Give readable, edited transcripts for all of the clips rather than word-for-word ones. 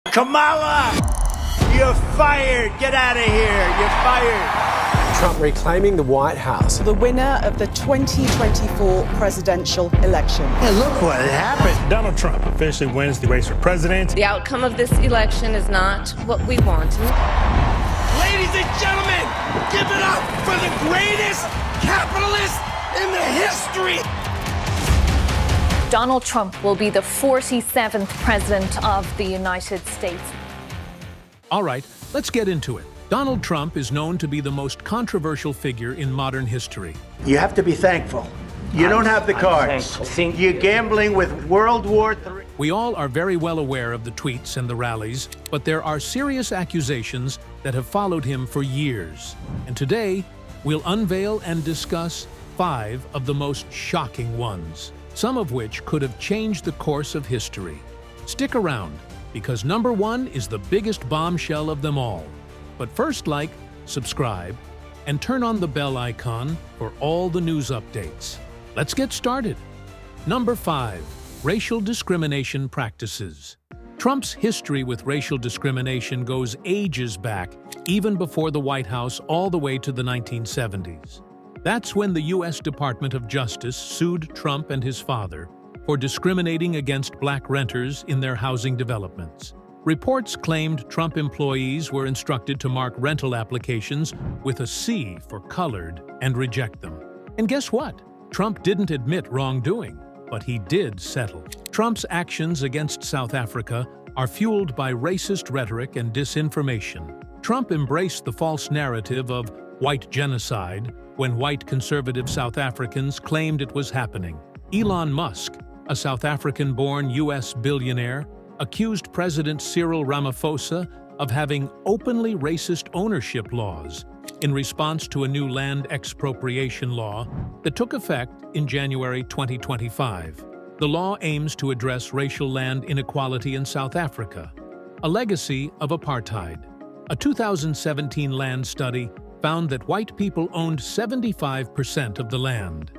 Kamala, you're fired. Get out of here. You're fired. Trump reclaiming the White House. The winner of the 2024 presidential election. And look what happened. Donald Trump officially wins the race for president. The outcome of this election is not what we wanted. Ladies and gentlemen, give it up for the greatest capitalist in the history. Donald Trump will be the 47th president of the United States. All right, let's get into it. Donald Trump is known to be the most controversial figure in modern history. You have to be thankful. You don't have the cards. You're gambling with World War III. We all are very well aware of the tweets and the rallies, but there are serious accusations that have followed him for years. And today, we'll unveil and discuss 5 of the most shocking ones, some of which could have changed the course of history. Stick around, because number 1 is the biggest bombshell of them all. But first, like, subscribe, and turn on the bell icon for all the news updates. Let's get started. Number 5. Racial discrimination practices. Trump's history with racial discrimination goes ages back, even before the White House, all the way to the 1970s. That's when the U.S. Department of Justice sued Trump and his father for discriminating against black renters in their housing developments. Reports claimed Trump employees were instructed to mark rental applications with a C for colored and reject them. And guess what? Trump didn't admit wrongdoing, but he did settle. Trump's actions against South Africa are fueled by racist rhetoric and disinformation. Trump embraced the false narrative of white genocide when white conservative South Africans claimed it was happening. Elon Musk, a South African-born U.S. billionaire, accused President Cyril Ramaphosa of having openly racist ownership laws in response to a new land expropriation law that took effect in January 2025. The law aims to address racial land inequality in South Africa, a legacy of apartheid. A 2017 land study found that white people owned 75% of the land.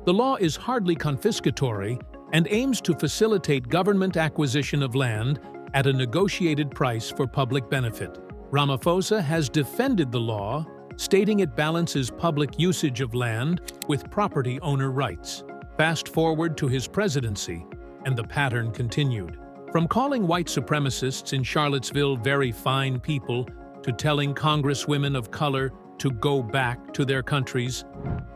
The law is hardly confiscatory and aims to facilitate government acquisition of land at a negotiated price for public benefit. Ramaphosa has defended the law, stating it balances public usage of land with property owner rights. Fast forward to his presidency, and the pattern continued. From calling white supremacists in Charlottesville very fine people to telling congresswomen of color to go back to their countries,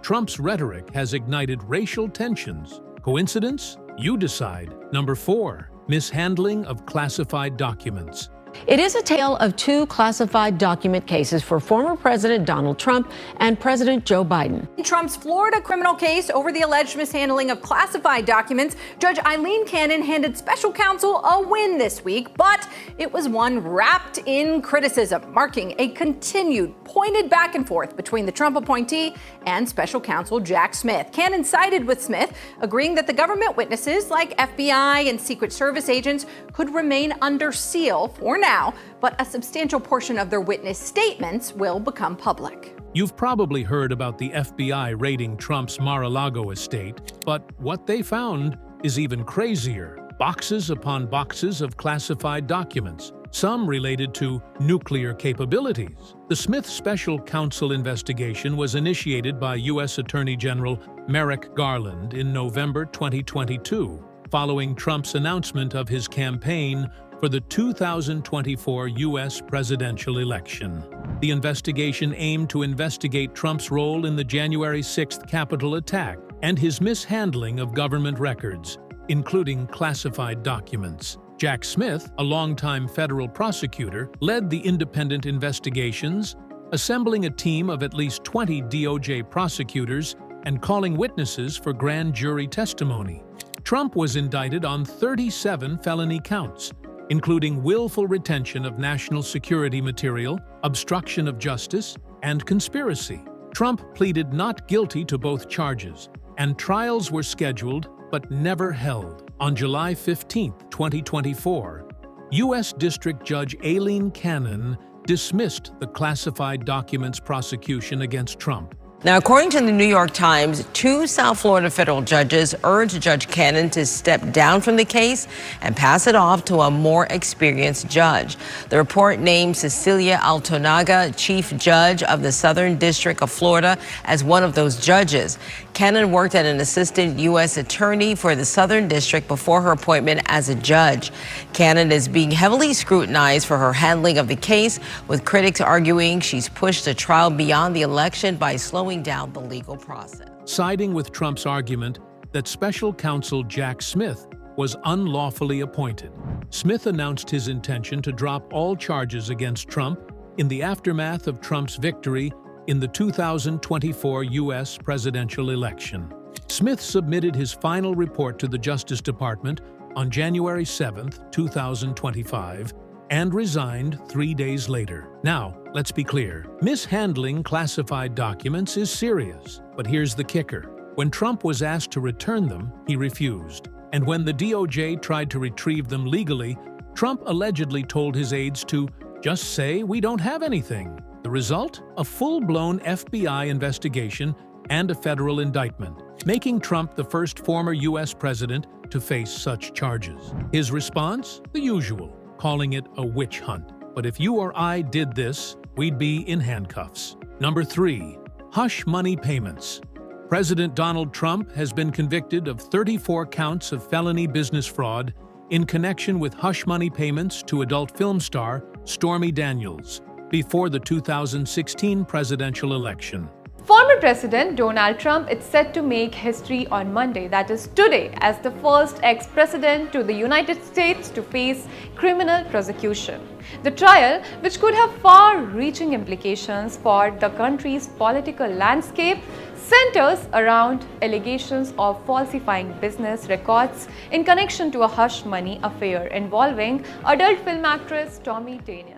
Trump's rhetoric has ignited racial tensions. Coincidence? You decide. Number 4. Mishandling of classified documents. It is a tale of 2 classified document cases for former President Donald Trump and President Joe Biden. In Trump's Florida criminal case over the alleged mishandling of classified documents, Judge Eileen Cannon handed special counsel a win this week, but it was one wrapped in criticism, marking a continued pointed back and forth between the Trump appointee and special counsel Jack Smith. Cannon sided with Smith, agreeing that the government witnesses like FBI and Secret Service agents could remain under seal for now, but a substantial portion of their witness statements will become public. You've probably heard about the FBI raiding Trump's Mar-a-Lago estate, but what they found is even crazier. Boxes upon boxes of classified documents, some related to nuclear capabilities. The Smith Special Counsel investigation was initiated by U.S. Attorney General Merrick Garland in November 2022, following Trump's announcement of his campaign for the 2024 U.S. presidential election. The investigation aimed to investigate Trump's role in the January 6th Capitol attack and his mishandling of government records, including classified documents. Jack Smith, a longtime federal prosecutor, led the independent investigations, assembling a team of at least 20 DOJ prosecutors and calling witnesses for grand jury testimony. Trump was indicted on 37 felony counts, including willful retention of national security material, obstruction of justice, and conspiracy. Trump pleaded not guilty to both charges, and trials were scheduled but never held. On July 15, 2024, U.S. District Judge Aileen Cannon dismissed the classified documents prosecution against Trump, Now, according to the New York Times, 2 South Florida federal judges urged Judge Cannon to step down from the case and pass it off to a more experienced judge. The report named Cecilia Altonaga, Chief Judge of the Southern District of Florida, as one of those judges. Cannon worked as an assistant U.S. attorney for the Southern District before her appointment as a judge. Cannon is being heavily scrutinized for her handling of the case, with critics arguing she's pushed the trial beyond the election by slowing down the legal process. Siding with Trump's argument that special counsel Jack Smith was unlawfully appointed. Smith announced his intention to drop all charges against Trump in the aftermath of Trump's victory in the 2024 U.S. presidential election. Smith submitted his final report to the Justice Department on January 7, 2025, and resigned 3 days later. Now, let's be clear. Mishandling classified documents is serious, but here's the kicker. When Trump was asked to return them, he refused. And when the DOJ tried to retrieve them legally, Trump allegedly told his aides to just say we don't have anything. The result? A full-blown FBI investigation and a federal indictment, making Trump the first former U.S. president to face such charges. His response? The usual, calling it a witch hunt. But if you or I did this, we'd be in handcuffs. Number 3, hush money payments. President Donald Trump has been convicted of 34 counts of felony business fraud in connection with hush money payments to adult film star Stormy Daniels before the 2016 presidential election. Former President Donald Trump is set to make history on Monday, that is today, as the first ex-president to the United States to face criminal prosecution. The trial, which could have far-reaching implications for the country's political landscape, centers around allegations of falsifying business records in connection to a hush money affair involving adult film actress Stormy Daniels.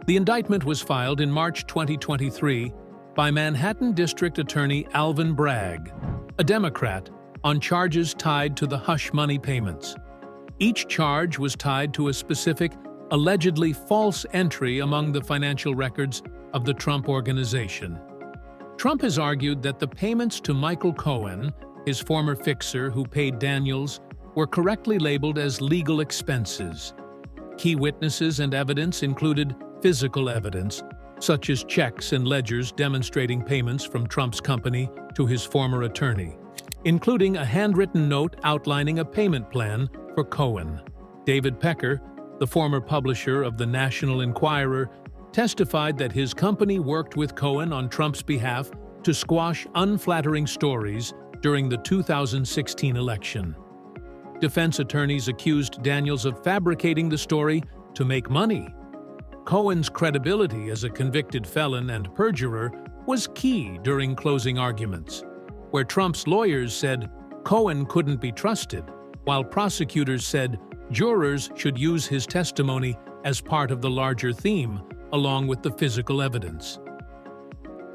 The indictment was filed in March 2023 by Manhattan District Attorney Alvin Bragg, a Democrat, on charges tied to the hush money payments. Each charge was tied to a specific, allegedly false entry among the financial records of the Trump Organization. Trump has argued that the payments to Michael Cohen, his former fixer who paid Daniels, were correctly labeled as legal expenses. Key witnesses and evidence included physical evidence, such as checks and ledgers demonstrating payments from Trump's company to his former attorney, including a handwritten note outlining a payment plan for Cohen. David Pecker, the former publisher of the National Enquirer, testified that his company worked with Cohen on Trump's behalf to squash unflattering stories during the 2016 election. Defense attorneys accused Daniels of fabricating the story to make money. Cohen's credibility as a convicted felon and perjurer was key during closing arguments, where Trump's lawyers said Cohen couldn't be trusted, while prosecutors said jurors should use his testimony as part of the larger theme, along with the physical evidence.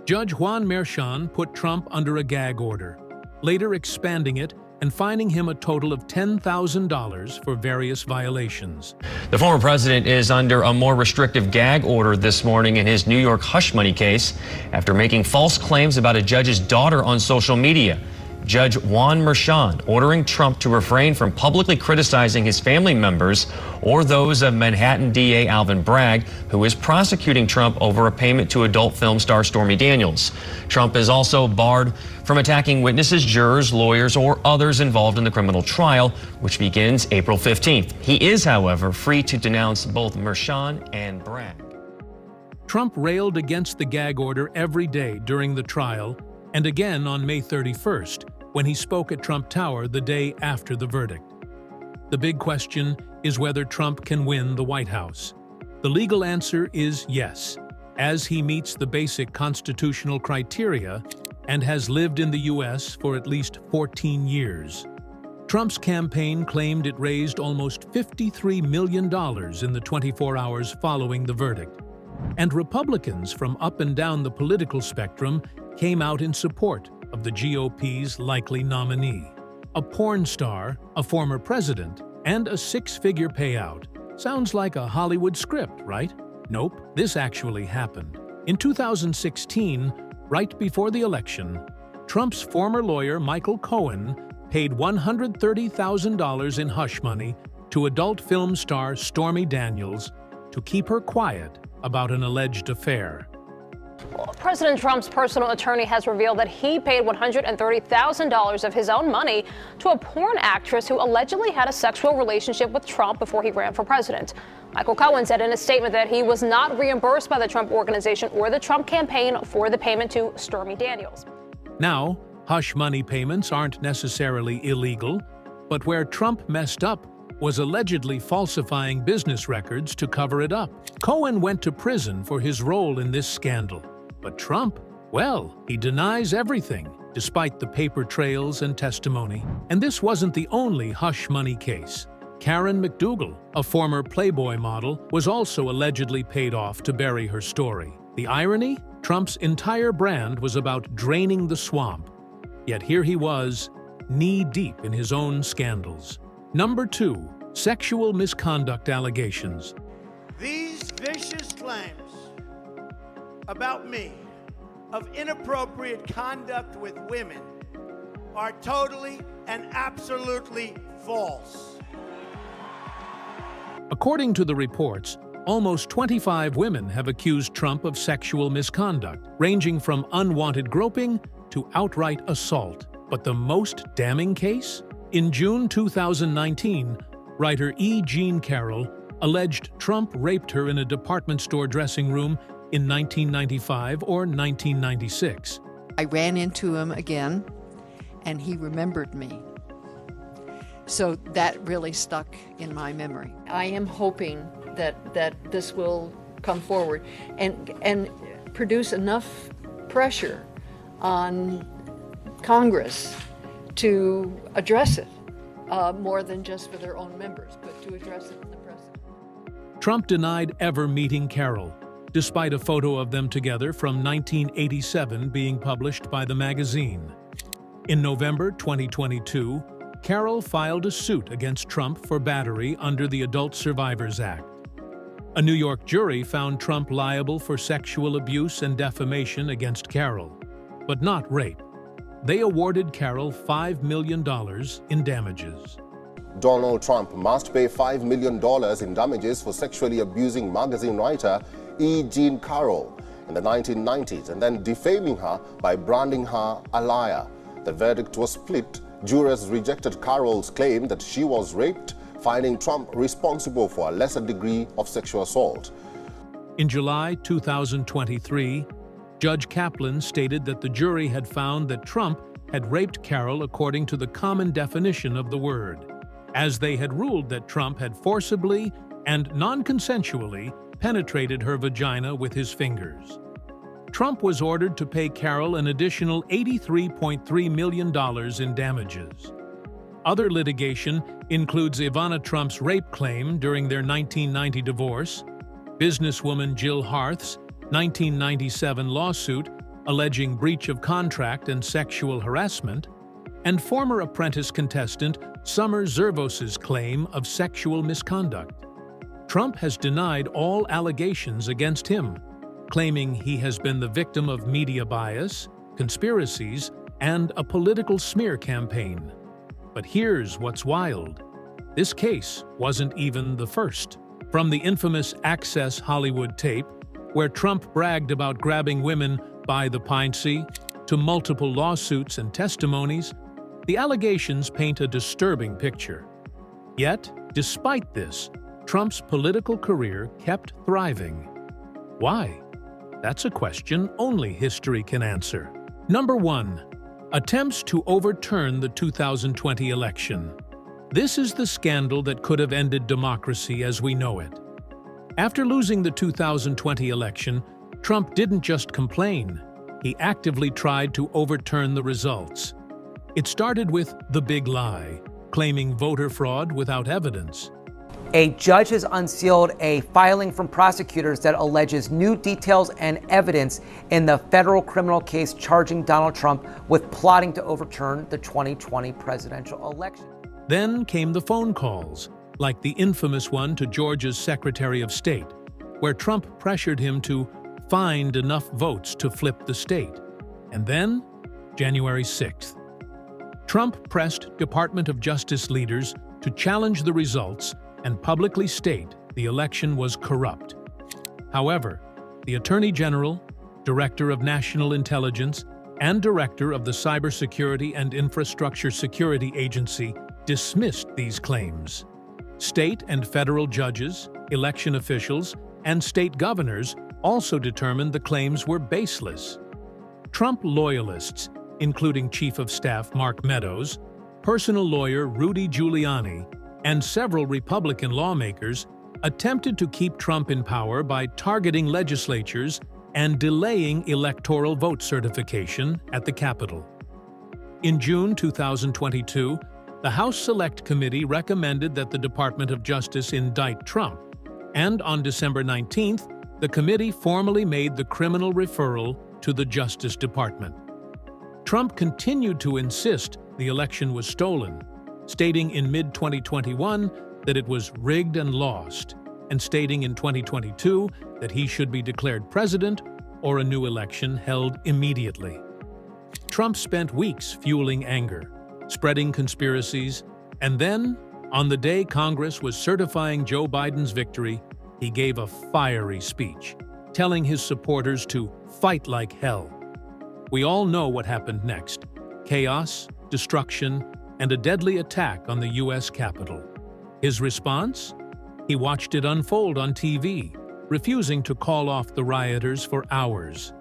Judge Juan Merchan put Trump under a gag order, later expanding it and fining him a total of $10,000 for various violations. The former president is under a more restrictive gag order this morning in his New York hush money case after making false claims about a judge's daughter on social media. Judge Juan Merchan ordering Trump to refrain from publicly criticizing his family members or those of Manhattan DA Alvin Bragg, who is prosecuting Trump over a payment to adult film star Stormy Daniels. Trump is also barred from attacking witnesses, jurors, lawyers, or others involved in the criminal trial, which begins April 15th. He is, however, free to denounce both Merchan and Bragg. Trump railed against the gag order every day during the trial, and again on May 31st, when he spoke at Trump Tower the day after the verdict. The big question is whether Trump can win the White House. The legal answer is yes, as he meets the basic constitutional criteria and has lived in the U.S. for at least 14 years. Trump's campaign claimed it raised almost $53 million in the 24 hours following the verdict, and Republicans from up and down the political spectrum came out in support of the GOP's likely nominee. A porn star, a former president, and a six-figure payout. Sounds like a Hollywood script, right? Nope, this actually happened. In 2016, right before the election, Trump's former lawyer Michael Cohen paid $130,000 in hush money to adult film star Stormy Daniels to keep her quiet about an alleged affair. President Trump's personal attorney has revealed that he paid $130,000 of his own money to a porn actress who allegedly had a sexual relationship with Trump before he ran for president. Michael Cohen said in a statement that he was not reimbursed by the Trump Organization or the Trump campaign for the payment to Stormy Daniels. Now, hush money payments aren't necessarily illegal, but where Trump messed up was allegedly falsifying business records to cover it up. Cohen went to prison for his role in this scandal. But Trump, well, he denies everything, despite the paper trails and testimony. And this wasn't the only hush money case. Karen McDougal, a former Playboy model, was also allegedly paid off to bury her story. The irony? Trump's entire brand was about draining the swamp. Yet here he was, knee-deep in his own scandals. Number 2, sexual misconduct allegations. These vicious claims about me of inappropriate conduct with women are totally and absolutely false. According to the reports, almost 25 women have accused Trump of sexual misconduct, ranging from unwanted groping to outright assault. But the most damning case? In June 2019, writer E. Jean Carroll alleged Trump raped her in a department store dressing room in 1995 or 1996. I ran into him again, and he remembered me. So that really stuck in my memory. I am hoping that this will come forward and produce enough pressure on Congress to address it, more than just for their own members, but to address it in the president. Trump denied ever meeting Carroll, despite a photo of them together from 1987 being published by the magazine. In November 2022, Carroll filed a suit against Trump for battery under the Adult Survivors Act. A New York jury found Trump liable for sexual abuse and defamation against Carroll, but not rape. They awarded Carroll $5 million in damages. Donald Trump must pay $5 million in damages for sexually abusing magazine writer E. Jean Carroll in the 1990s and then defaming her by branding her a liar. The verdict was split. Jurors rejected Carroll's claim that she was raped, finding Trump responsible for a lesser degree of sexual assault. In July 2023, Judge Kaplan stated that the jury had found that Trump had raped Carroll according to the common definition of the word, as they had ruled that Trump had forcibly and non-consensually penetrated her vagina with his fingers. Trump was ordered to pay Carroll an additional $83.3 million in damages. Other litigation includes Ivana Trump's rape claim during their 1990 divorce, businesswoman Jill Harth's 1997 lawsuit alleging breach of contract and sexual harassment, and former Apprentice contestant Summer Zervos's claim of sexual misconduct. Trump has denied all allegations against him, claiming he has been the victim of media bias, conspiracies, and a political smear campaign. But here's what's wild. This case wasn't even the first. From the infamous Access Hollywood tape, where Trump bragged about grabbing women by the pintsy, to multiple lawsuits and testimonies, the allegations paint a disturbing picture. Yet, despite this, Trump's political career kept thriving. Why? That's a question only history can answer. Number 1. Attempts to overturn the 2020 election. This is the scandal that could have ended democracy as we know it. After losing the 2020 election, Trump didn't just complain. He actively tried to overturn the results. It started with the big lie, claiming voter fraud without evidence. A judge has unsealed a filing from prosecutors that alleges new details and evidence in the federal criminal case charging Donald Trump with plotting to overturn the 2020 presidential election. Then came the phone calls, like the infamous one to Georgia's Secretary of State, where Trump pressured him to find enough votes to flip the state. And then, January 6th. Trump pressed Department of Justice leaders to challenge the results and publicly state the election was corrupt. However, the Attorney General, Director of National Intelligence, and Director of the Cybersecurity and Infrastructure Security Agency dismissed these claims. State and federal judges, election officials, and state governors also determined the claims were baseless. Trump loyalists, including Chief of Staff Mark Meadows, personal lawyer Rudy Giuliani, and several Republican lawmakers, attempted to keep Trump in power by targeting legislatures and delaying electoral vote certification at the Capitol. In June 2022, the House Select Committee recommended that the Department of Justice indict Trump, and on December 19th, the committee formally made the criminal referral to the Justice Department. Trump continued to insist the election was stolen, stating in mid-2021 that it was rigged and lost, and stating in 2022 that he should be declared president or a new election held immediately. Trump spent weeks fueling anger, spreading conspiracies, and then, on the day Congress was certifying Joe Biden's victory, he gave a fiery speech, telling his supporters to fight like hell. We all know what happened next: chaos, destruction, and a deadly attack on the U.S. Capitol. His response? He watched it unfold on TV, refusing to call off the rioters for hours.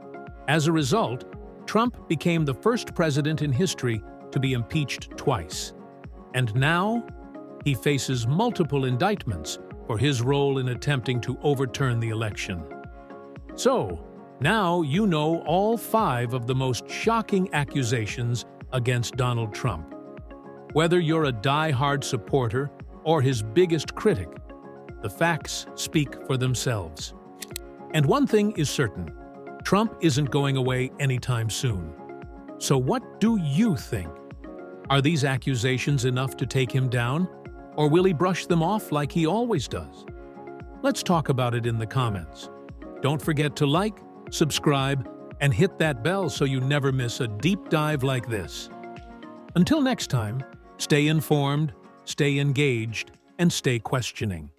As a result, Trump became the first president in history to be impeached twice. And now, he faces multiple indictments for his role in attempting to overturn the election. So, now you know all 5 of the most shocking accusations against Donald Trump. Whether you're a die-hard supporter or his biggest critic, the facts speak for themselves. And one thing is certain: Trump isn't going away anytime soon. So what do you think? Are these accusations enough to take him down, or will he brush them off like he always does? Let's talk about it in the comments. Don't forget to like, subscribe, and hit that bell so you never miss a deep dive like this. Until next time, stay informed, stay engaged, and stay questioning.